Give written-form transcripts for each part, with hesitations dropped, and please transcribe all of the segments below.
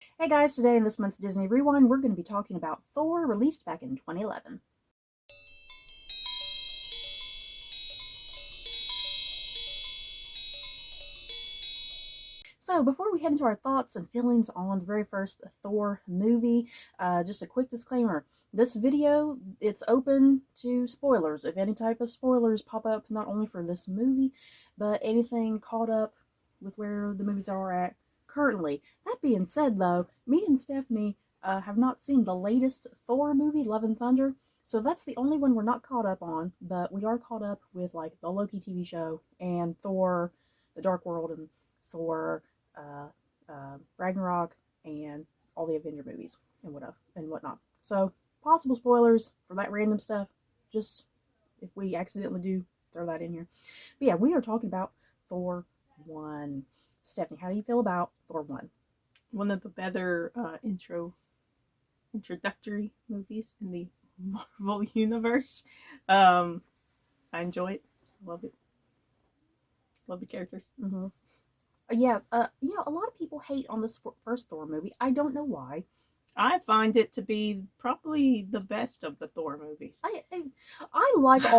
Hey guys, today in this month's Disney Rewind, we're going to be talking about Thor, released back in 2011. So, before we head into our thoughts and feelings on the very first Thor movie, just a quick disclaimer. This video, it's open to spoilers. If any type of spoilers pop up, not only for this movie, but anything caught up with where the movies are at currently. That being said, though, me and Stephanie have not seen the latest Thor movie, Love and Thunder, so that's the only one we're not caught up on, but we are caught up with, like, the Loki TV show and Thor, The Dark World, and Thor, Ragnarok, and all the Avenger movies and whatnot. So, possible spoilers for that random stuff, just if we accidentally do throw that in here. But yeah, we are talking about Thor 1. Stephanie, how do you feel about Thor 1? One of the better introductory movies in the Marvel universe. I enjoy it. Love it. Love the characters. Mm-hmm. Yeah, a lot of people hate on this first Thor movie. I don't know why. I find it to be probably the best of the Thor movies. I like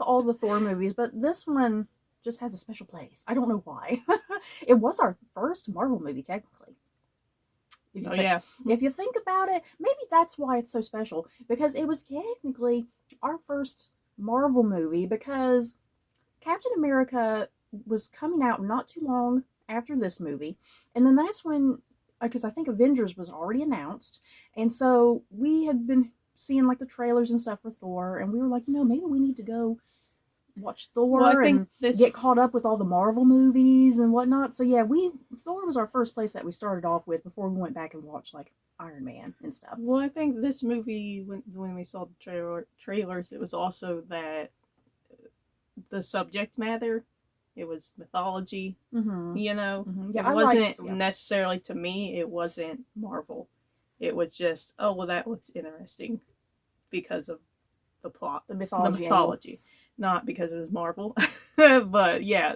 all the Thor movies, but this one just has a special place. I don't know why. It was our first Marvel movie, technically. If you think about it, maybe that's why it's so special, because it was technically our first Marvel movie, because Captain America was coming out not too long after this movie, and then that's when, because I think Avengers was already announced, and so we had been seeing like the trailers and stuff for Thor, and we were like, maybe we need to go watch Thor and get caught up with all the Marvel movies and whatnot. So yeah, Thor was our first place that we started off with before we went back and watched like Iron Man and stuff. Well, I think this movie, when we saw the trailers, it was also that the subject matter, it was mythology, mm-hmm. Mm-hmm. Yeah, it wasn't necessarily, to me, it wasn't Marvel. It was just, oh, well, that looks interesting because of the plot, the mythology. Not because it was Marvel. But yeah,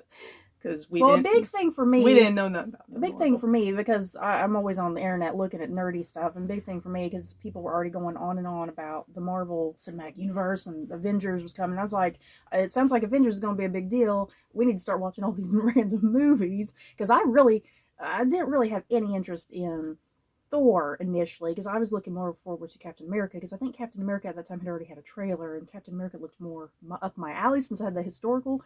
because a big thing for me, we didn't know nothing about the big Marvel thing for me, because I'm always on the internet looking at nerdy stuff, and big thing for me, because people were already going on and on about the Marvel Cinematic Universe and Avengers was coming. I was like, it sounds like Avengers is going to be a big deal. We need to start watching all these random movies, because I didn't really have any interest in Thor initially, because I was looking more forward to Captain America, because I think Captain America at that time had already had a trailer, and Captain America looked more up my alley since I had the historical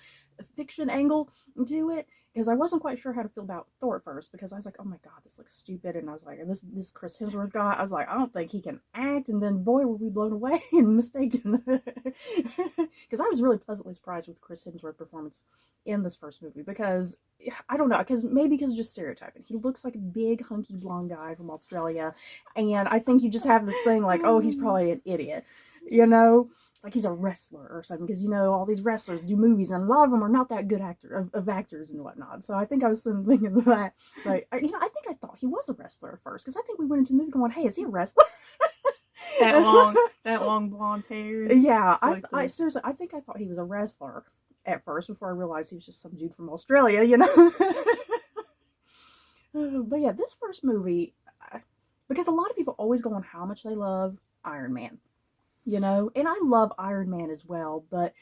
fiction angle to it, because I wasn't quite sure how to feel about Thor at first, because I was like, oh my god, this looks stupid, and I was like, this Chris Hemsworth guy, I was like, I don't think he can act, and then boy were we blown away and mistaken, because I was really pleasantly surprised with Chris Hemsworth's performance in this first movie, because I don't know, because of just stereotyping. He looks like a big, hunky, blonde guy from Australia, and I think you just have this thing like, oh, he's probably an idiot, like he's a wrestler or something, because all these wrestlers do movies, and a lot of them are not that good of actors and whatnot. So I think I was thinking of that. Like, I think I thought he was a wrestler at first, because I think we went into the movie going, hey, is he a wrestler? that long blonde hair. Yeah, I seriously, I think I thought he was a wrestler at first, before I realized he was just some dude from Australia, But yeah, this first movie, because a lot of people always go on how much they love Iron Man, and I love Iron Man as well, but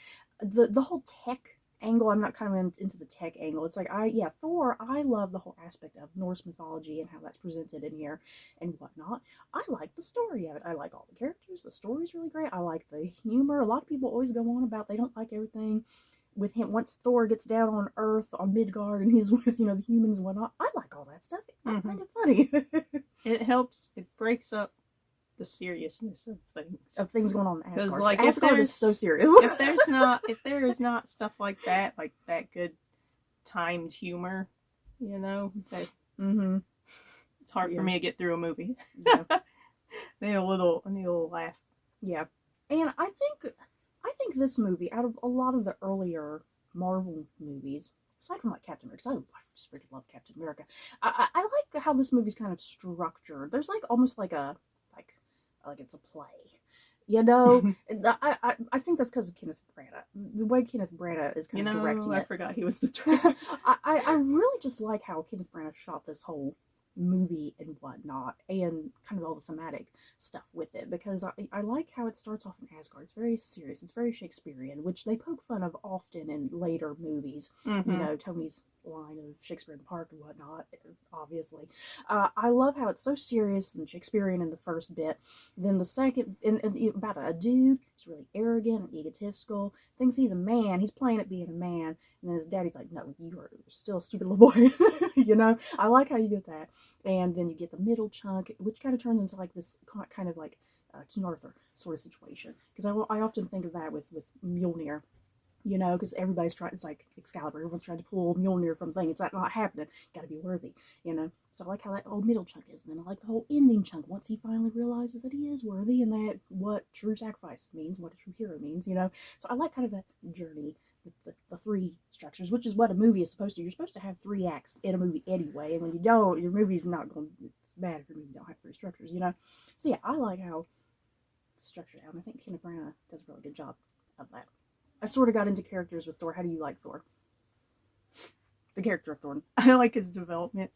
the whole tech angle, I'm not kind of into the tech angle. It's like, Thor, I love the whole aspect of Norse mythology and how that's presented in here and whatnot. I like the story of it. I like all the characters. The story's really great. I like the humor. A lot of people always go on about they don't like everything with him once Thor gets down on Earth, on Midgard, and he's with, the humans and whatnot. I like all that stuff. I find it funny. It helps. It breaks up the seriousness of things going on in Asgard. Like, Asgard is so serious. if there is not stuff like that good timed humor, that it's hard for me to get through a movie. Yeah. I need a little laugh. Yeah, and I think this movie, out of a lot of the earlier Marvel movies, aside from like Captain America, because I just freaking love Captain America, I like how this movie's kind of structured. There's like almost like it's a play, I think that's because of Kenneth Branagh. The way Kenneth Branagh is kind of directing it. I forgot he was the director. I really just like how Kenneth Branagh shot this whole movie and whatnot, and kind of all the thematic stuff with it, because I like how it starts off in Asgard. It's very serious, it's very Shakespearean, which they poke fun of often in later movies. You know, Tony's line of Shakespeare in the Park and whatnot, obviously. I love how it's so serious and Shakespearean in the first bit. Then the second, about a dude who's really arrogant and egotistical, thinks he's a man, he's playing at being a man, and then his daddy's like, no, you are still a stupid little boy. You know, I like how you get that. And then you get the middle chunk, which kind of turns into like this kind of like King Arthur sort of situation. Because I often think of that with Mjolnir. You know, because everybody's trying, it's like Excalibur, everyone's trying to pull Mjolnir from thing. It's not happening. Got to be worthy, you know. So I like how that old middle chunk is. And then I like the whole ending chunk once he finally realizes that he is worthy and that what true sacrifice means, what a true hero means, you know. So I like kind of that journey with the three structures, which is what a movie is supposed to. You're supposed to have 3 acts in a movie anyway. And when you don't, your movie's not going to, it's bad if your movie don't have 3 structures, you know. So yeah, I like how it's structured out. And I think Kenneth Branagh does a really good job of that. I sort of got into characters with Thor. How do you like Thor? The character of Thor. I like his development.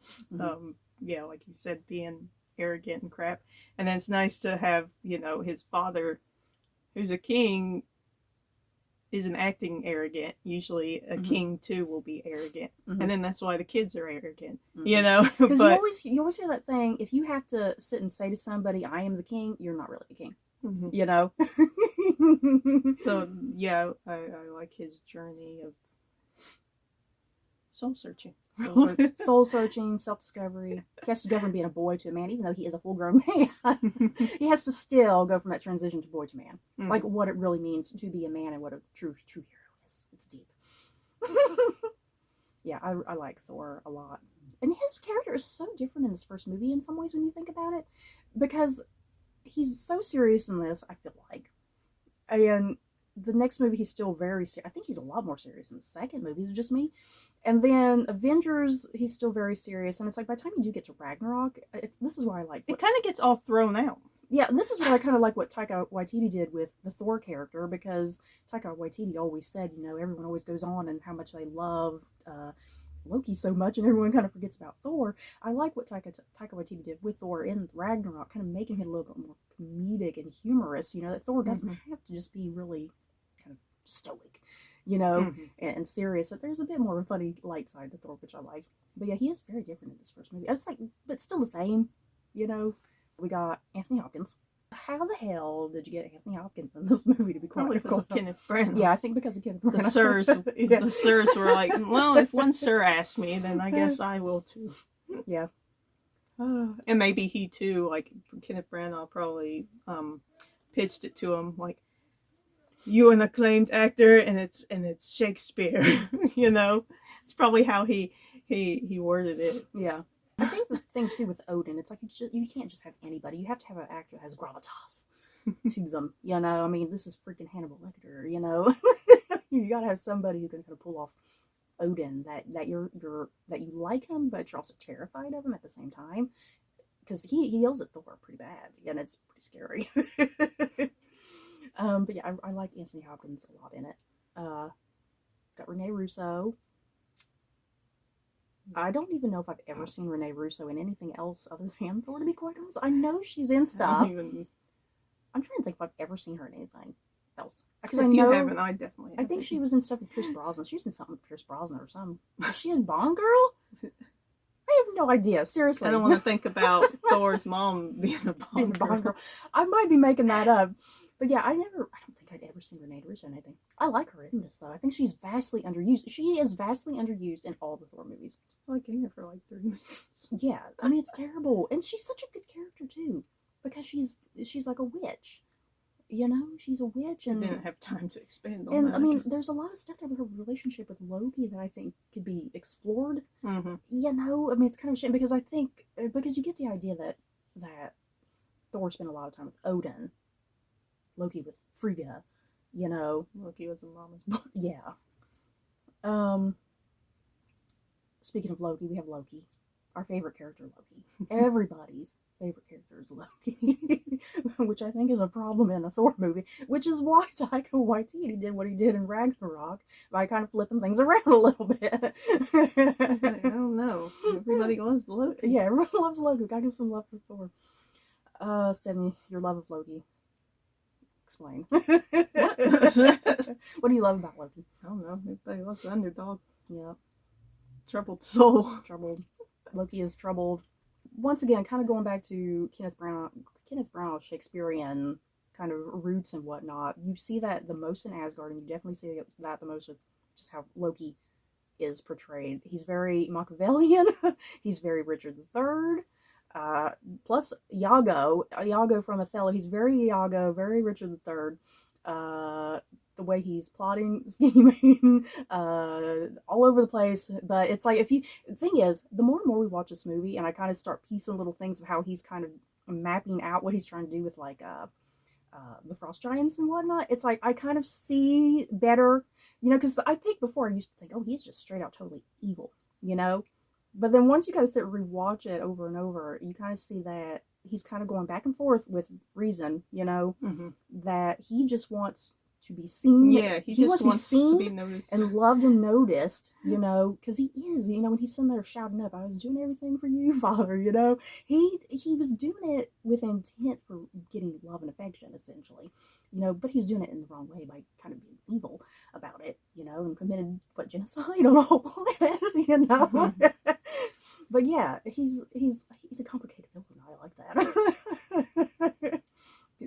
Yeah, like you said, being arrogant and crap. And then it's nice to have, you know, his father, who's a king, isn't acting arrogant. Usually a king, too, will be arrogant. And then that's why the kids are arrogant, you know? Because you always hear that thing, if you have to sit and say to somebody, I am the king, you're not really a king. You know? So, yeah, I like his journey of soul searching. Soul searching, self-discovery. He has to go from being a boy to a man, even though he is a full-grown man. He has to still go from that transition to boy to man. Like what it really means to be a man and what a true hero is. It's deep. Yeah, I like Thor a lot. And his character is so different in this first movie in some ways when you think about it. Because he's so serious in this, I feel like. And the next movie, he's still very serious. I think he's a lot more serious in the second movie. Is it just me? And then Avengers, he's still very serious. And it's like, by the time you do get to Ragnarok, this is why I like... It kind of gets all thrown out. Yeah, this is what I kind of like what Taika Waititi did with the Thor character, because Taika Waititi always said, you know, everyone always goes on and how much they love Loki so much, and everyone kind of forgets about Thor. I like what Taika Waititi did with Thor in Ragnarok, kind of making him a little bit more comedic and humorous, you know, that Thor doesn't have to just be really kind of stoic, you know, and serious. That there's a bit more of a funny light side to Thor, which I like. But yeah, he is very different in this first movie. It's like, but still the same, you know. We got Anthony Hopkins. How the hell did you get Anthony Hopkins in this movie, to be quite because of Kenneth Branagh. Yeah, I think because of Kenneth Branagh. The sirs were like, well, if one sir asked me, then I guess I will too. Yeah. And maybe he too, like Kenneth Branagh probably pitched it to him like, you an acclaimed actor and it's Shakespeare. You know? It's probably how he worded it. Yeah. I think the thing too with Odin, it's like you can't just have anybody. You have to have an actor that has gravitas to them. You know, I mean, this is freaking Hannibal Lecter. You know, you gotta have somebody who can kind of pull off Odin, that you like him, but you're also terrified of him at the same time, because he yells at Thor pretty bad, and it's pretty scary. But yeah, I like Anthony Hopkins a lot in it. Got Rene Russo. I don't even know if I've ever seen Rene Russo in anything else other than Thor, to be quite honest. I know she's in stuff. I'm trying to think if I've ever seen her in anything else. Because I know you haven't, I definitely haven't. I think she was in stuff with Pierce Brosnan. She was in something with Pierce Brosnan or something. Was she in Bond Girl? I have no idea. Seriously. I don't want to think about Thor's mom being a Bond girl. I might be making that up. But yeah, I don't think I'd ever seen Rene Russo in anything. I like her in this, though. I think she's vastly underused. She is vastly underused in all the Thor movies. She's like in here for like 30 minutes. Yeah, I mean, it's terrible. And she's such a good character, too. Because she's like a witch. You know, she's a witch. And I didn't have time to expand on and that. I mean, there's a lot of stuff there with her relationship with Loki that I think could be explored. You know, I mean, it's kind of a shame because because you get the idea that Thor spent a lot of time with Odin. Loki with Frigga, you know. Loki was a mama's boy. Yeah. Speaking of Loki, we have Loki. Our favorite character, Loki. Everybody's favorite character is Loki. which I think is a problem in a Thor movie, which is why Taika Waititi did what he did in Ragnarok by kind of flipping things around a little bit. I don't know. Everybody loves Loki. Yeah, everyone loves Loki. Gotta give some love for Thor. Stephanie, your love of Loki. Explain. What? What do you love about Loki? I don't know. Everybody loves the underdog. Yeah. Troubled soul. Troubled. Loki is troubled. Once again, kind of going back to Kenneth Branagh's Shakespearean kind of roots and whatnot. You see that the most in Asgard, and you definitely see that the most with just how Loki is portrayed. He's very Machiavellian. He's very Richard III. Plus Iago from Othello. He's very Iago, very Richard III. The way he's plotting, scheming, all over the place. But it's like, the thing is, the more and more we watch this movie, and I kind of start piecing little things of how he's kind of mapping out what he's trying to do with like the Frost Giants and whatnot. It's like I kind of see better, because I think before I used to think, oh, he's just straight out totally evil, But then once you kind of sit and rewatch it over and over, you kind of see that he's kind of going back and forth with reason, Mm-hmm. that he just wants to be seen. Yeah, he just wants to be noticed and loved and noticed, because he is, when he's sitting there shouting up, I was doing everything for you, Father, he was doing it with intent for getting love and affection, essentially, but he was doing it in the wrong way by kind of being evil about it, and committed genocide on a whole planet, Mm-hmm. But yeah, he's a complicated villain. I like that.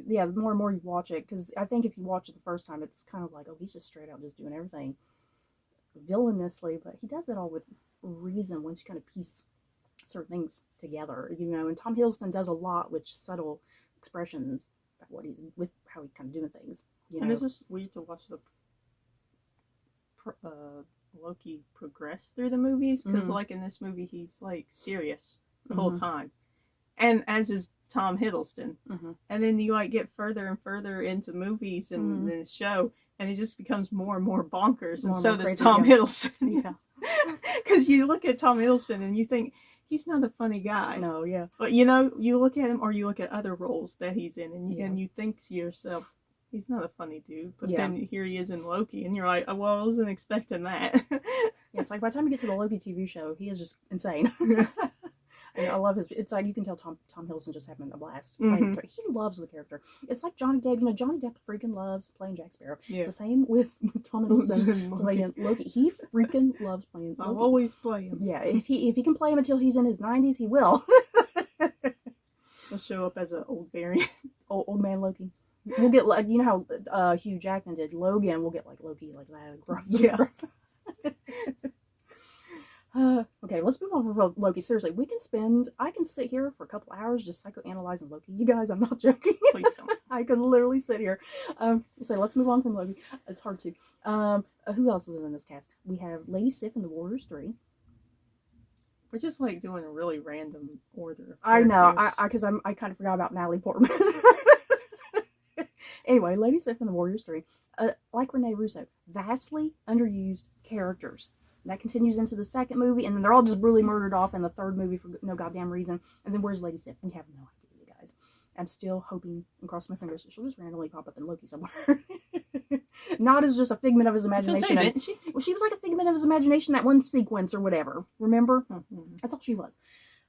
Yeah, the more and more you watch it, because I think if you watch it the first time, it's kind of like, oh, he's just straight out just doing everything villainously, but he does it all with reason once you kind of piece certain things together, and Tom Hiddleston does a lot with subtle expressions about how he's kind of doing things, And it's just weird to watch the Loki progress through the movies, because Mm-hmm. like in this movie, he's like serious the whole time, and as is Tom Hiddleston. Mm-hmm. And then you like get further and further into movies and the show, and it just becomes more and more bonkers. And so does Tom Hiddleston. Yeah. Because you look at Tom Hiddleston and you think he's not a funny guy. No, yeah. But you look at him, or you look at other roles that he's in, and you think to yourself, he's not a funny dude. But then here he is in Loki, and you're like, oh, well, I wasn't expecting that. Yeah, it's like by the time you get to the Loki TV show, he is just insane. And I love it's like you can tell Tom Hiddleston just having a blast. Mm-hmm. He loves the character. It's like Johnny Depp. Johnny Depp freaking loves playing Jack Sparrow. Yeah. It's the same with Tom Hiddleston playing Loki. He freaking loves playing Loki. I'll always play him. Yeah, if he can play him until he's in his 90s, he will. He'll show up as an old variant. Old man Loki. We'll get like, how Hugh Jackman did Logan. We'll get like Loki like that. Yeah. Okay, let's move on from Loki. Seriously, I can sit here for a couple hours just psychoanalyzing Loki. You guys, I'm not joking. Please don't. I could literally sit here. So let's move on from Loki. It's hard to. Who else is in this cast? We have Lady Sif in the Warriors 3. We're just like doing a really random order. I know, because I kind of forgot about Natalie Portman. Anyway, Lady Sif in the Warriors 3. Like Renee Russo, vastly underused characters. That continues into the second movie, and then they're all just brutally murdered off in the third movie for no goddamn reason. And then where's Lady Sif? We have no idea, you guys. I'm still hoping and crossing my fingers that she'll just randomly pop up in Loki somewhere. Not as just a figment of his imagination. Didn't she? Well, she was like a figment of his imagination, that one sequence or whatever. Remember? Mm-hmm. That's all she was.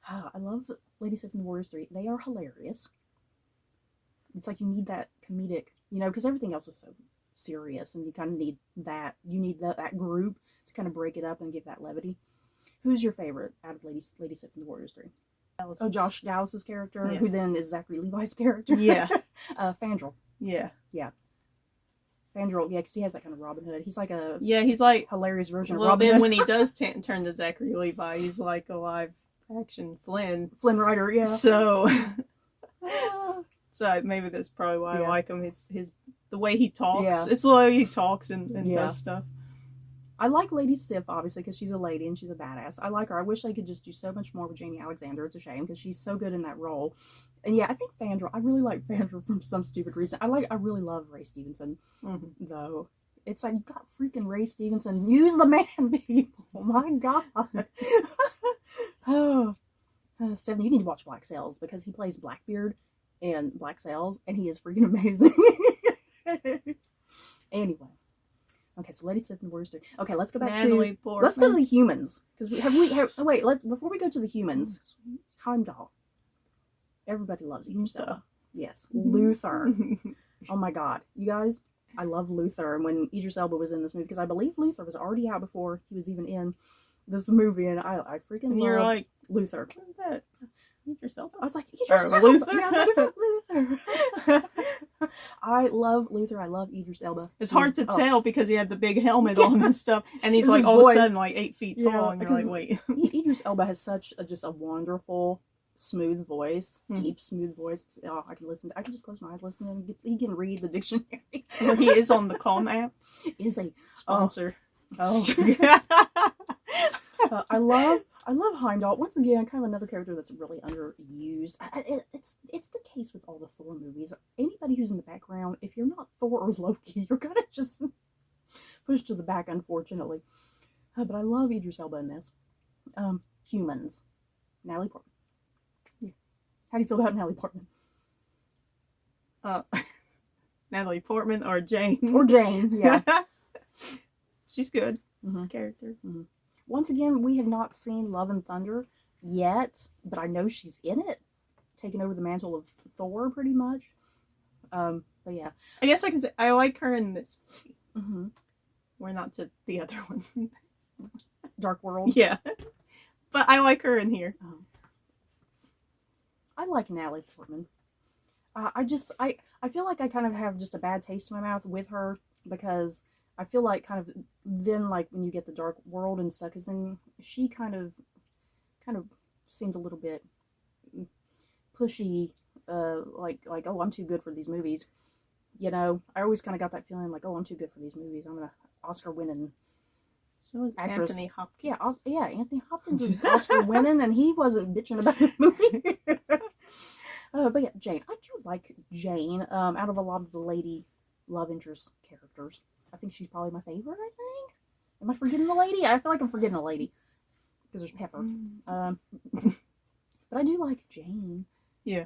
I love Lady Sif and the Warriors 3. They are hilarious. It's like you need that comedic, because everything else is so serious, and you kind of need that. You need that group to kind of break it up and give that levity. Who's your favorite out of Lady Sif and the Warriors 3? Oh, Josh Dallas's character, who then is Zachary Levi's character. Yeah. Fandral. Yeah. Fandral, because he has that kind of Robin Hood. He's like a he's like hilarious version of Robin Robin Hood. Hood. When he does turn to Zachary Levi, he's like a live action Flynn Rider, yeah. So maybe that's probably why I like him. His the way he talks. Yeah. It's the way he talks and does stuff. I like Lady Sif, obviously, because she's a lady and she's a badass. I like her. I wish they could just do so much more with Jamie Alexander. It's a shame, because she's so good in that role. And yeah, I think Fandral, I really like Fandral for some stupid reason. I really love Ray Stevenson, though. It's like, you got freaking Ray Stevenson. Use the man, people. My God. Stephanie, you need to watch Black Sails, because he plays Blackbeard in Black Sails, and he is freaking amazing. Anyway. Okay, so Lady Sif and Warriors 3. Okay, let's go back Natalie to... Portman. Let's go to the humans. Because wait, before we go to the humans, Heimdall. Everybody loves Idris Elba. Yes. Luther. Oh my god. You guys, I love Luther. And when Idris Elba was in this movie, because I believe Luther was already out before he was even in this movie, and I freaking love you're like, Luther. What is that? Idris Elba? I was like, Idris Elba. Luther? Yeah, I was like, Luther. I love Luther. I love Idris Elba. It's hard to tell because he had the big helmet on and stuff, and he's It's like his all voice. of a sudden like 8 feet tall, and you're like, wait. Idris Elba has such just a wonderful, smooth voice, deep, smooth voice. I can listen. I can just close my eyes, listen to him. He can read the dictionary. Well, he is on the Calm app. Is a Sponsor. I love Heimdall. Once again, kind of another character that's really underused. It's the case with all the Thor movies. Anybody who's in the background, if you're not Thor or Loki, you're kind of just pushed to the back, unfortunately. But I love Idris Elba in this. Humans. Natalie Portman. Yeah. How do you feel about Natalie Portman? Natalie Portman or Jane. Or Jane, yeah. She's good. Mm-hmm. Character. Mm-hmm. Once again, we have not seen Love and Thunder yet, but I know she's in it, taking over the mantle of Thor pretty much. But yeah. I guess I can say I like her in this movie. Mm-hmm. We're not to the other one. Dark World. Yeah. But I like her in here. I like Natalie Portman. I feel like I kind of have just a bad taste in my mouth with her because I feel like kind of then like when you get the Dark World and stuff, because then she kind of seemed a little bit pushy, like oh, I'm too good for these movies. You know, I always kind of got that feeling like, oh, I'm too good for these movies. I'm gonna Oscar winning. So is actress. Anthony Hopkins. Yeah, Anthony Hopkins is Oscar winning, and he wasn't bitching about the movie. But yeah, Jane. I do like Jane. Out of a lot of the lady love interest characters, I think she's probably my favorite. I think. Am I forgetting a lady? I feel like I'm forgetting a lady because there's Pepper. But I do like Jane. Yeah.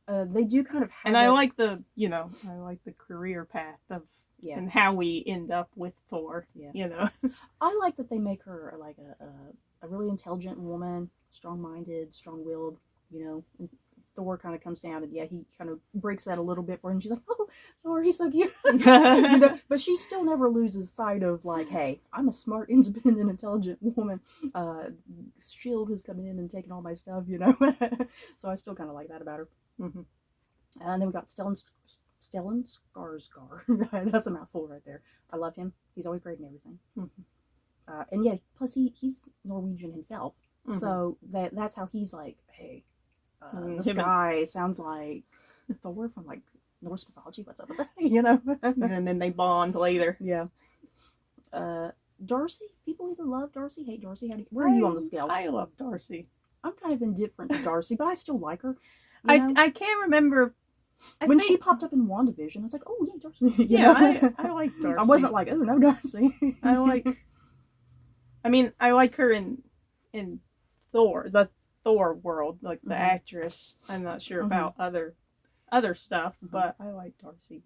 They do kind of have. And I like the career path of. Yeah. And how we end up with Thor. Yeah. You know. I like that they make her like a really intelligent woman, strong-minded, strong-willed. You know, and Thor kind of comes down and he kind of breaks that a little bit for her, and she's like, "Oh, Thor, he's so cute." You know, but she still never loses sight of like, "Hey, I'm a smart, independent, intelligent woman. Shield who's coming in and taking all my stuff." You know, so I still kind of like that about her. Mm-hmm. And then we got Stellan Skarsgård. That's a mouthful right there. I love him. He's always great in everything. Mm-hmm. And yeah, plus he's Norwegian himself. Mm-hmm. So that's how he's like, hey, this guy sounds like Thor from like Norse mythology. What's up with that? You know? And then they bond later. Yeah. Darcy. People either love Darcy, hate Darcy. Where are you on the scale? I love Darcy. I'm kind of indifferent to Darcy, but I still like her. I can't remember. When she popped up in WandaVision, I was like, oh, yay, Darcy. Yeah, I like Darcy. I wasn't like, oh, no, Darcy. I like her in Thor, the Thor world, like the actress. I'm not sure about other stuff, but I like Darcy.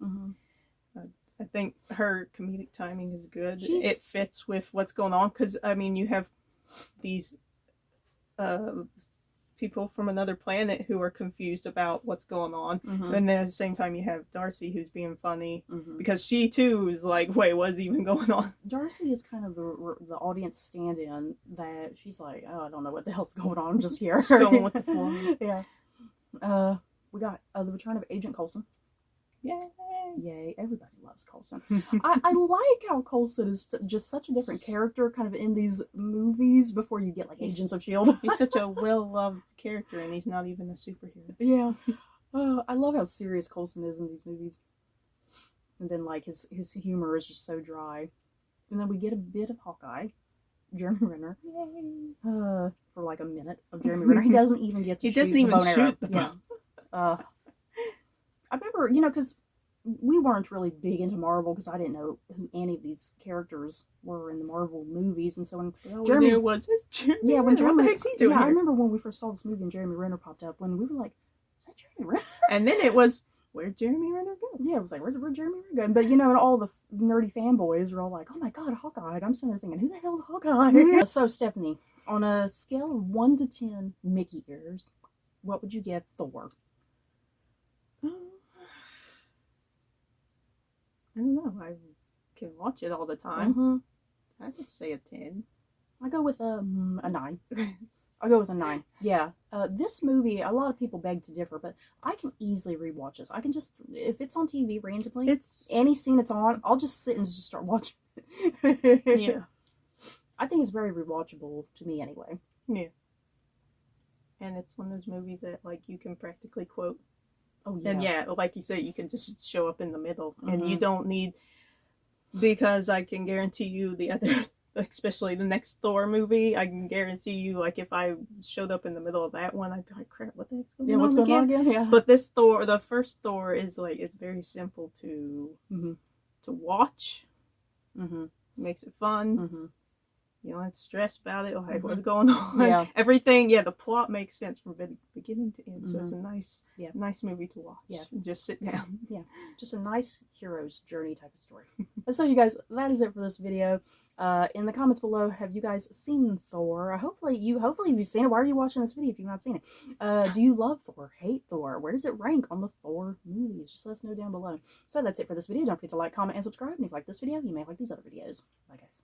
I think her comedic timing is good. It fits with what's going on, because, I mean, you have these people from another planet who are confused about what's going on, and then at the same time you have Darcy who's being funny because she too is like, wait, what's even going on? Darcy is kind of the audience stand-in that she's like, oh, I don't know what the hell's going on, I'm just here. Just going with the flow. Yeah. We got the return of Agent Coulson. Yay, everybody loves Coulson. I like how Coulson is just such a different character kind of in these movies before you get like Agents of S.H.I.E.L.D. He's such a well-loved character, and he's not even a superhero. Yeah. I love how serious Coulson is in these movies. And then like his humor is just so dry. And then we get a bit of Hawkeye, Jeremy Renner. Yay. For like a minute of Jeremy Renner. He doesn't even get to shoot the bone arrow. Yeah. I remember, because we weren't really big into Marvel because I didn't know who any of these characters were in the Marvel movies, and so when Jeremy was his Jeremy, I remember when we first saw this movie and Jeremy Renner popped up, when we were like, "Is that Jeremy Renner? And then it was, where'd Jeremy Renner go? Yeah, it was like, where'd Jeremy Renner go? But, you know, and all the nerdy fanboys were all like, oh my god, Hawkeye. And I'm sitting there thinking, who the hell's Hawkeye? So, Stephanie, on a scale of 1 to 10 Mickey ears, what would you give Thor? I don't know. I can watch it all the time. Mm-hmm. I would say a 10. I go with a 9. I'll go with a 9. Yeah. This movie, a lot of people beg to differ, but I can easily rewatch this. I can just, if it's on TV randomly, any scene it's on, I'll just sit and just start watching it. Yeah. I think it's very rewatchable to me anyway. Yeah. And it's one of those movies that, like, you can practically quote. Oh, yeah. And yeah, like you said, you can just show up in the middle. Mm-hmm. And you don't need, because I can guarantee you the other, especially the next Thor movie, I can guarantee you, like, if I showed up in the middle of that one, I'd be like, crap, what the heck's going on? Yeah, what's going on again? Yeah. But this Thor, the first Thor is, like, it's very simple to watch. Mm-hmm. Makes it fun. Mm-hmm. You don't have to stress about it, like, what's going on. Yeah. Everything, the plot makes sense from beginning to end. So it's a nice movie to watch. Yeah. And just sit down. Yeah. Just a nice hero's journey type of story. So, you guys, that is it for this video. In the comments below, have you guys seen Thor? Hopefully you've seen it. Why are you watching this video if you've not seen it? Do you love Thor? Hate Thor? Where does it rank on the Thor movies? Just let us know down below. So that's it for this video. Don't forget to like, comment, and subscribe. And if you like this video, you may like these other videos. Bye, guys.